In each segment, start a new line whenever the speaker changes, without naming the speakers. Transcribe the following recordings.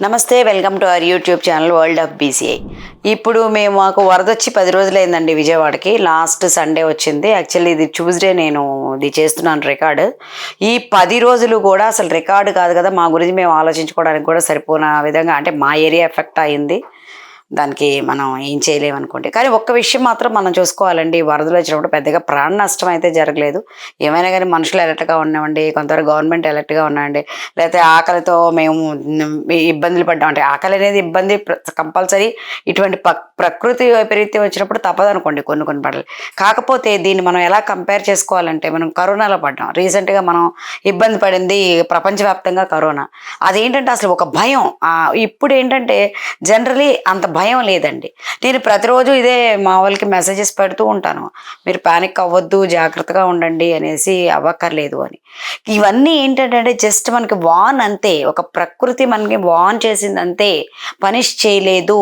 నమస్తే, welcome to our YouTube channel world of BCI. ఇప్పుడు మాకు వరద వచ్చి 10 రోజులైందండి విజయవాడకి. లాస్ట్ సండే వచ్చింది. యాక్చువల్లీ ఇది ట్యూస్డే నేను ఇది చేస్తున్నాను రికార్డు. ఈ 10 రోజులు కూడా అసలు రికార్డు కాదు కదా, మా గురించి మేము ఆలోచించుకోవడానికి కూడా సరిపోయిన విధంగా అంటే మా ఏరియా ఎఫెక్ట్ అయింది. దానికి మనం ఏం చేయలేమనుకోండి. కానీ ఒక్క విషయం మాత్రం మనం చూసుకోవాలండి, వరదలు వచ్చినప్పుడు పెద్దగా ప్రాణ నష్టం అయితే జరగలేదు. ఏమైనా కానీ మనుషులు అలర్ట్గా ఉన్నామండి, కొంతవరకు గవర్నమెంట్ అలర్ట్గా ఉన్నాయండి. లేకపోతే ఆకలితో మేము ఇబ్బందులు పడ్డాం. అంటే ఆకలి అనేది ఇబ్బంది కంపల్సరీ. ఇటువంటి ప్రకృతి వైపరీత్యం వచ్చినప్పుడు తప్పదనుకోండి కొన్ని కొన్ని పడలు. కాకపోతే దీన్ని మనం ఎలా కంపేర్ చేసుకోవాలంటే, మనం కరోనాలో పడ్డాం. రీసెంట్గా మనం ఇబ్బంది పడింది ప్రపంచవ్యాప్తంగా కరోనా. అదేంటంటే అసలు ఒక భయం. ఇప్పుడు ఏంటంటే జనరలీ అంత భయం లేదండి. నేను ప్రతిరోజు ఇదే మా వాళ్ళకి మెసేజెస్ పెడుతూ ఉంటాను, మీరు ప్యానిక్ అవ్వద్దు, జాగ్రత్తగా ఉండండి అనేసి, అవ్వక్కర్లేదు అని. ఇవన్నీ ఏంటంటే జస్ట్ మనకి వాన్ అంతే, ఒక ప్రకృతి మనకి వాన్ చేసింది అంతే, పనిష్ చేయలేదు.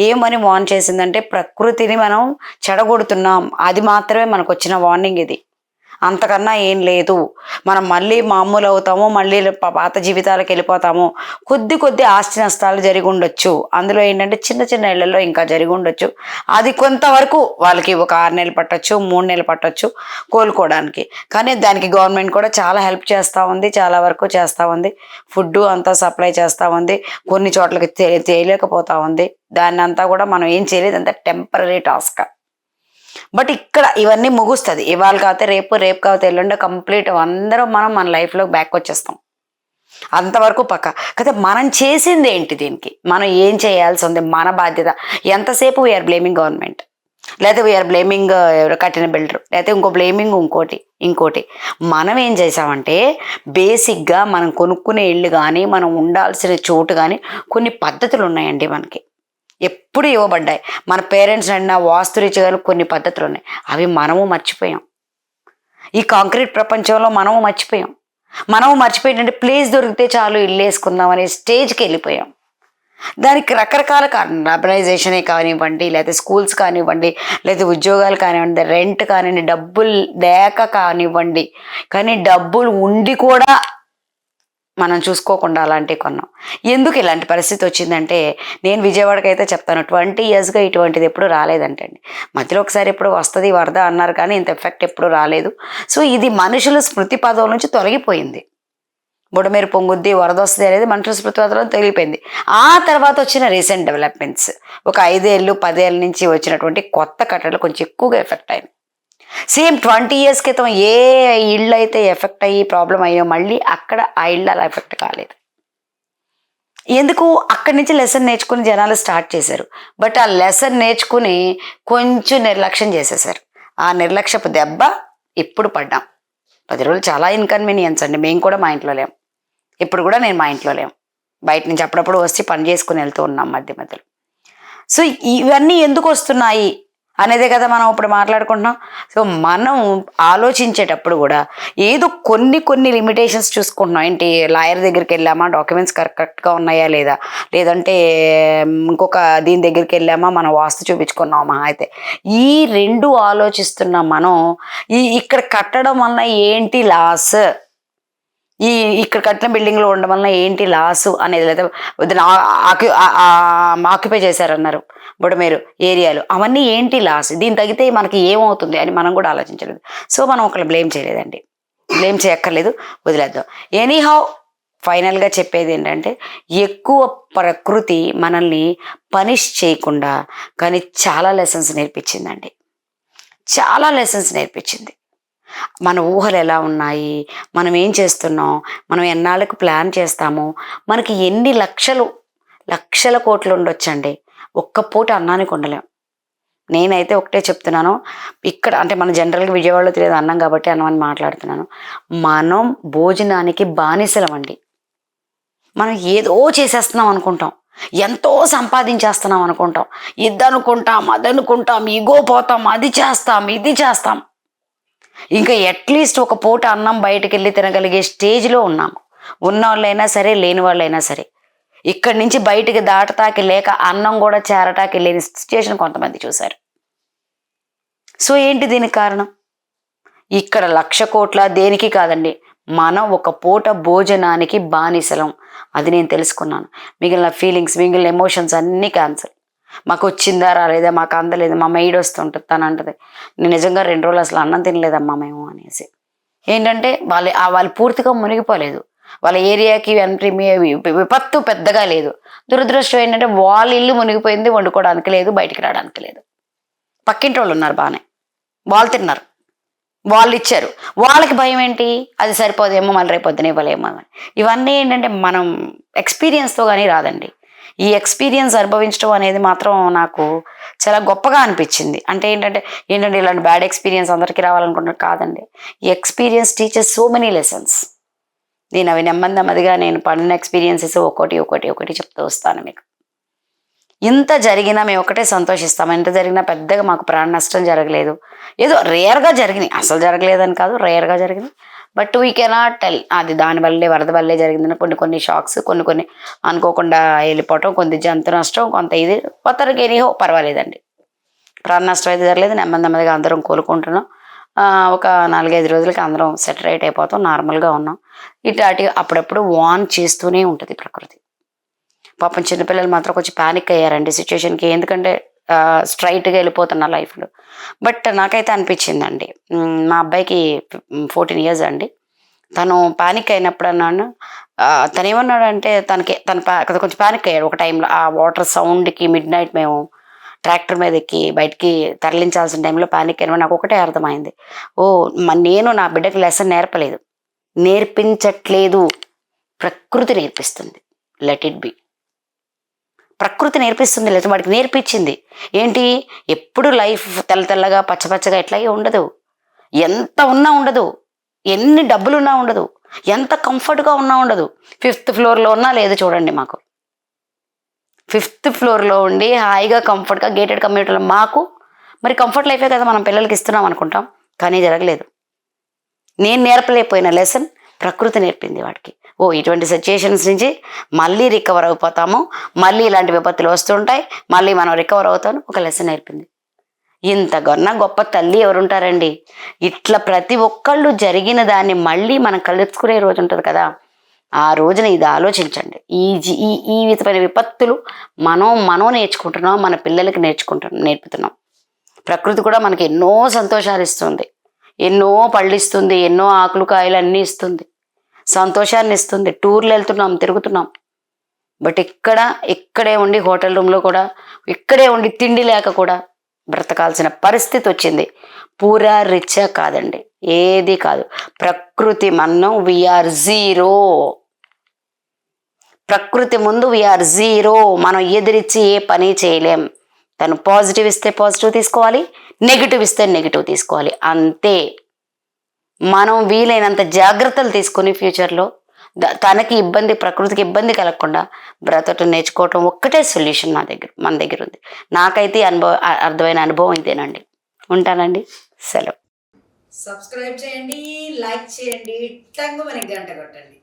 ఏమని వాన్ చేసిందంటే ప్రకృతిని మనం చెడగొడుతున్నాం, అది మాత్రమే మనకు వచ్చిన వార్నింగ్ ఇది. అంతకన్నా ఏం లేదు. మనం మళ్ళీ మామూలు అవుతాము, మళ్ళీ పాత జీవితాలకు వెళ్ళిపోతాము. కొద్ది ఆస్తి నష్టాలు జరిగి ఉండొచ్చు. అందులో ఏంటంటే చిన్న చిన్న ఇళ్లలో ఇంకా జరిగి ఉండొచ్చు. అది కొంతవరకు వాళ్ళకి ఒక 6 నెలలు పట్టొచ్చు, 3 నెలలు పట్టొచ్చు కోలుకోవడానికి. కానీ దానికి గవర్నమెంట్ కూడా చాలా హెల్ప్ చేస్తూ ఉంది, చాలా వరకు చేస్తూ ఉంది. ఫుడ్ అంతా సప్లై చేస్తూ ఉంది, కొన్ని చోట్లకి తేలేకపోతూ ఉంది. దాన్ని అంతా కూడా మనం ఏం చేయలేదు, అంత టెంపరీ టాస్క్. బట్ ఇక్కడ ఇవన్నీ ముగుస్తుంది. ఇవాళ కాకపోతే రేపు, రేపు కాకపోతే ఎల్లుండి కంప్లీట్ అందరం మనం మన లైఫ్లో బ్యాక్ వచ్చేస్తాం. అంతవరకు పక్క. అయితే మనం చేసింది ఏంటి, దీనికి మనం ఏం చేయాల్సి ఉంది, మన బాధ్యత. ఎంతసేపు వీఆర్ బ్లేమింగ్ గవర్నమెంట్, లేకపోతే వీఆర్ బ్లేమింగ్ కట్టిన బిల్డర్, లేకపోతే ఇంకో బ్లేమింగ్ ఇంకోటి. మనం ఏం చేసామంటే బేసిక్గా మనం కొనుక్కునే ఇళ్ళు కానీ, మనం ఉండాల్సిన చోటు కానీ కొన్ని పద్ధతులు ఉన్నాయండి మనకి, ఎప్పుడు ఇవ్వబడ్డాయి. మన పేరెంట్స్ అన్నా వాస్తురీత్యా కొన్ని పద్ధతులు ఉన్నాయి, అవి మనము మర్చిపోయాం. ఈ కాంక్రీట్ ప్రపంచంలో మనము మర్చిపోయిందంటే ప్లేస్ దొరికితే చాలు ఇల్లు వేసుకుందాం అనే స్టేజ్కి వెళ్ళిపోయాం. దానికి రకరకాల కారణం, అర్బనైజేషనే కానివ్వండి, లేకపోతే స్కూల్స్ కానివ్వండి, లేకపోతే ఉద్యోగాలు కానివ్వండి, రెంట్ కానివ్వండి, డబ్బులు లేక కానివ్వండి. కానీ డబ్బులు ఉండి కూడా మనం చూసుకోకుండా అలాంటివి కొన్నాం. ఎందుకు ఇలాంటి పరిస్థితి వచ్చిందంటే, నేను విజయవాడకి అయితే చెప్తాను, 20 yearsగా ఇటువంటిది ఎప్పుడు రాలేదంటండి. మధ్యలో ఒకసారి ఎప్పుడు వస్తుంది వరద అన్నారు, కానీ ఇంత ఎఫెక్ట్ ఎప్పుడు రాలేదు. సో ఇది మనుషుల స్మృతి పదం నుంచి తొలగిపోయింది. బుడమేరు పొంగుద్ది, వరద వస్తుంది అనేది మనుషుల స్మృతి పదంలో తొలగిపోయింది. ఆ తర్వాత వచ్చిన రీసెంట్ డెవలప్మెంట్స్, ఒక 5 ఏళ్ళు 10 ఏళ్ళ నుంచి వచ్చినటువంటి కొత్త కట్టడాలు కొంచెం ఎక్కువగా ఎఫెక్ట్ అయింది. సేమ్ 20 years క్రితం ఏ ఇళ్ళు అయితే ఎఫెక్ట్ అయ్యి ప్రాబ్లం అయ్యో, మళ్ళీ అక్కడ ఆ ఇళ్ళు అలా ఎఫెక్ట్ కాలేదు. ఎందుకు? అక్కడి నుంచి లెసన్ నేర్చుకుని జనాలు స్టార్ట్ చేశారు. బట్ ఆ లెసన్ నేర్చుకుని కొంచెం నిర్లక్ష్యం చేసేసారు. ఆ నిర్లక్ష్యపు దెబ్బ ఇప్పుడు పడ్డాం. 10 రోజులు చాలా ఇన్కన్వీనియన్స్ అండి. మేము కూడా మా ఇంట్లో లేము, ఇప్పుడు కూడా నేను మా ఇంట్లో లేము, బయట నుంచి అప్పుడప్పుడు వచ్చి పని చేసుకుని వెళ్తూ ఉన్నాం మధ్యలో. సో ఇవన్నీ ఎందుకు వస్తున్నాయి అనేదే కదా మనం ఇప్పుడు మాట్లాడుకుంటున్నాం. సో మనం ఆలోచించేటప్పుడు కూడా ఏదో కొన్ని లిమిటేషన్స్ చూసుకుంటున్నాం. ఏంటి, లాయర్ దగ్గరికి వెళ్ళామా, డాక్యుమెంట్స్ కరెక్ట్గా ఉన్నాయా లేదా, లేదంటే ఇంకొక దీని దగ్గరికి వెళ్ళామా, మనం వాస్తు చూపించుకున్నామా. అయితే ఈ 2 ఆలోచిస్తున్నాం మనం. ఇక్కడ కట్టడం వల్ల ఏంటి లాస్, ఇక్కడ కట్టిన బిల్డింగ్లో ఉండడం వల్ల ఏంటి లాసు అనేది, లేదా ఆక్యుపై చేశారన్నారు బుడమేరు ఏరియాలో, అవన్నీ ఏంటి లాస్, దీని తగ్గితే మనకి ఏమవుతుంది అని మనం కూడా ఆలోచించలేదు. సో మనం ఒకళ్ళు బ్లేమ్ చేయలేదండి, బ్లేమ్ చేయక్కర్లేదు, వదిలేద్దాం. ఎనీహౌ ఫైనల్గా చెప్పేది ఏంటంటే, ఎక్కువ ప్రకృతి మనల్ని పనిష్ చేయకుండా కానీ చాలా లెసన్స్ నేర్పించిందండి, చాలా లెసన్స్ నేర్పించింది. మన ఊహలు ఎలా ఉన్నాయి, మనం ఏం చేస్తున్నాం, మనం ఎన్నాళ్ళకు ప్లాన్ చేస్తాము, మనకి ఎన్ని లక్షల కోట్లు ఉండొచ్చండి, ఒక్క పూట అన్నానికి ఉండలేం. నేనైతే ఒకటే చెప్తున్నాను, ఇక్కడ అంటే మనం జనరల్గా విజయవాడలో తెలియదు అన్నం కాబట్టి అన్నం అని మాట్లాడుతున్నాను. మనం భోజనానికి బానిసలమండి. మనం ఏదో చేసేస్తున్నాం అనుకుంటాం, ఎంతో సంపాదించేస్తున్నాం అనుకుంటాం, ఇది అనుకుంటాం, అది అనుకుంటాం, ఇగో పోతాం, అది చేస్తాం, ఇది చేస్తాం. ఇంకా అట్లీస్ట్ ఒక పూట అన్నం బయటకు వెళ్ళి తినగలిగే స్టేజ్లో ఉన్నాము. ఉన్న వాళ్ళైనా సరే, లేని వాళ్ళైనా సరే. ఇక్కడి నుంచి బయటికి దాటతాకి లేక అన్నం కూడా చేరటాకి లేని సిచ్యుయేషన్ కొంతమంది చూశారు. సో ఏంటి దీనికి కారణం? ఇక్కడ 1,00,000 కోట్ల దేనికి కాదండి, మనం ఒక పూట భోజనానికి బానిసలం. అది నేను తెలుసుకున్నాను. మిగిలిన ఫీలింగ్స్, మిగిలిన ఎమోషన్స్ అన్నీ క్యాన్సిల్. మాకు వచ్చిందా రాలేదా, మాకు అందలేదు, మా మెయిడ్ వస్తుంటుంది, తను అంటది నేను నిజంగా 2 రోజులు అసలు అన్నం తినలేదమ్మా మేము అనేసి. ఏంటంటే వాళ్ళు పూర్తిగా మునిగిపోలేదు. వాళ్ళ ఏరియాకి విపత్తు పెద్దగా లేదు. దురదృష్టం ఏంటంటే వాళ్ళ ఇల్లు మునిగిపోయింది, వండుకోవడానికి లేదు, బయటికి రావడానికి లేదు. పక్కింటి వాళ్ళు ఉన్నారు బాగానే, వాళ్ళు తిన్నారు, వాళ్ళు ఇచ్చారు. వాళ్ళకి భయం ఏంటి, అది సరిపోదేమో మళ్ళీ రేపు పొద్దున ఇవ్వలేమో అని. ఇవన్నీ ఏంటంటే మనం ఎక్స్పీరియన్స్తో కానీ రాదండి. ఈ ఎక్స్పీరియన్స్ అనుభవించడం అనేది మాత్రం నాకు చాలా గొప్పగా అనిపించింది. అంటే ఏంటంటే ఇలాంటి బ్యాడ్ ఎక్స్పీరియన్స్ అందరికీ రావాలనుకుంటున్నారు కాదండి. ఈ experience teachers so many lessons. నేను అవి నెమ్మదిగా నేను పడిన ఎక్స్పీరియన్సెస్ ఒకటి చెప్తూ వస్తాను మీకు. ఇంత జరిగినా మేము ఒకటే సంతోషిస్తాం. ఎంత జరిగినా పెద్దగా మాకు ప్రాణ నష్టం జరగలేదు. ఏదో రేర్గా జరిగినాయి, అసలు జరగలేదని కాదు, రేర్గా జరిగినాయి. బట్ వీ కెనాట్ టెల్ అది దానివల్లే వరద వల్లే జరిగిందని. కొన్ని షాక్స్, కొన్ని అనుకోకుండా వెళ్ళిపోవటం, కొంత జంతు నష్టం, కొంత ఇది కొత్తరికి ఎనీహో పర్వాలేదండి. ప్రాణ నష్టం అయితే జరగలేదు. నెమ్మదిగా అందరం కోలుకుంటున్నాం. ఒక 4-5 రోజులకి అందరం సెటరేట్ అయిపోతాం, నార్మల్గా ఉన్నాం. ఇటు అప్పుడప్పుడు వార్న్ చేస్తూనే ఉంటుంది ప్రకృతి. పాపం చిన్నపిల్లలు మాత్రం కొంచెం ప్యానిక్ అయ్యారండి సిచ్యువేషన్కి. ఎందుకంటే స్ట్రైట్గా వెళ్ళిపోతున్న లైఫ్లో. బట్ నాకైతే అనిపించిందండి, మా అబ్బాయికి 14 years అండి. తను ప్యానిక్ అయినప్పుడు అన్నాను, తను ఏమన్నాడంటే తను కొంచెం ప్యానిక్ అయ్యాడు ఒక టైంలో. ఆ వాటర్ సౌండ్కి మిడ్ నైట్ మేము ట్రాక్టర్ మీద ఎక్కి బయటికి తరలించాల్సిన టైంలో ప్యానిక్ అయిన నాకు ఒకటే అర్థమైంది, నేను నా బిడ్డకి లెసన్ నేర్పించట్లేదు, ప్రకృతి నేర్పిస్తుంది. Let it be. ప్రకృతి నేర్పిస్తుంది, లేదా వాడికి నేర్పించింది. ఏంటి, ఎప్పుడు లైఫ్ తెల్లగా పచ్చగా ఎట్లాగే ఉండదు. ఎంత ఉన్నా ఉండదు, ఎన్ని డబ్బులున్నా ఉండదు, ఎంత కంఫర్ట్గా ఉన్నా ఉండదు. 5th floorలో ఉన్నా లేదు చూడండి. మాకు 5th floorలో ఉండి హాయిగా కంఫర్ట్గా గేటెడ్ కమ్యూనిటీలో మాకు మరి కంఫర్ట్ లైఫే కదా మనం పిల్లలకి ఇస్తున్నాం అనుకుంటాం, కానీ జరగలేదు. నేను నేర్పలేకపోయిన లెసన్ ప్రకృతి నేర్పింది వాడికి. ఇటువంటి సిచ్యుయేషన్స్ నుంచి మళ్ళీ రికవర్ అయిపోతాము, మళ్ళీ ఇలాంటి విపత్తులు వస్తుంటాయి, మళ్ళీ మనం రికవర్ అవుతాము, ఒక లెసన్ నేర్పింది. ఇంతకన్నా గొప్ప తల్లి ఎవరుంటారండి. ఇట్లా ప్రతి ఒక్కళ్ళు జరిగిన దాన్ని మళ్ళీ మనం కలుసుకునే రోజు ఉంటుంది కదా, ఆ రోజున ఇది ఆలోచించండి. ఈ విధమైన విపత్తులు మనం నేర్చుకుంటున్నాం, మన పిల్లలకి నేర్పుతున్నాం. ప్రకృతి కూడా మనకి ఎన్నో సంతోషాలు ఇస్తుంది, ఎన్నో పళ్ళు ఇస్తుంది, ఎన్నో ఆకులు కాయలు అన్నీ ఇస్తుంది, సంతోషాన్ని ఇస్తుంది. టూర్లు వెళ్తున్నాం, తిరుగుతున్నాం. బట్ ఇక్కడే ఉండి హోటల్ రూమ్లో కూడా, ఇక్కడే ఉండి తిండి లేక కూడా బ్రతకాల్సిన పరిస్థితి వచ్చింది. పూరా రిచ్చా కాదండి, ఏది కాదు. ప్రకృతి మనం వీఆర్ జీరో. ప్రకృతి ముందు వీఆర్ జీరో. మనం ఎదిరించి ఏ పని చేయలేం. తను పాజిటివ్ ఇస్తే పాజిటివ్ తీసుకోవాలి, నెగిటివ్ ఇస్తే నెగిటివ్ తీసుకోవాలి, అంతే. మనం వీలైనంత జాగ్రత్తలు తీసుకుని ఫ్యూచర్లో తనకి ఇబ్బంది, ప్రకృతికి ఇబ్బంది కలగకుండా బ్రతకటం నేర్చుకోవటం ఒక్కటే సొల్యూషన్ మన దగ్గర ఉంది. నాకైతే అర్థమైన అనుభవం ఇదేనండి. ఉంటానండి, సెలవు.
సబ్స్క్రైబ్ చేయండి, లైక్ చేయండి, టంగు మనకి గంట కొట్టండి.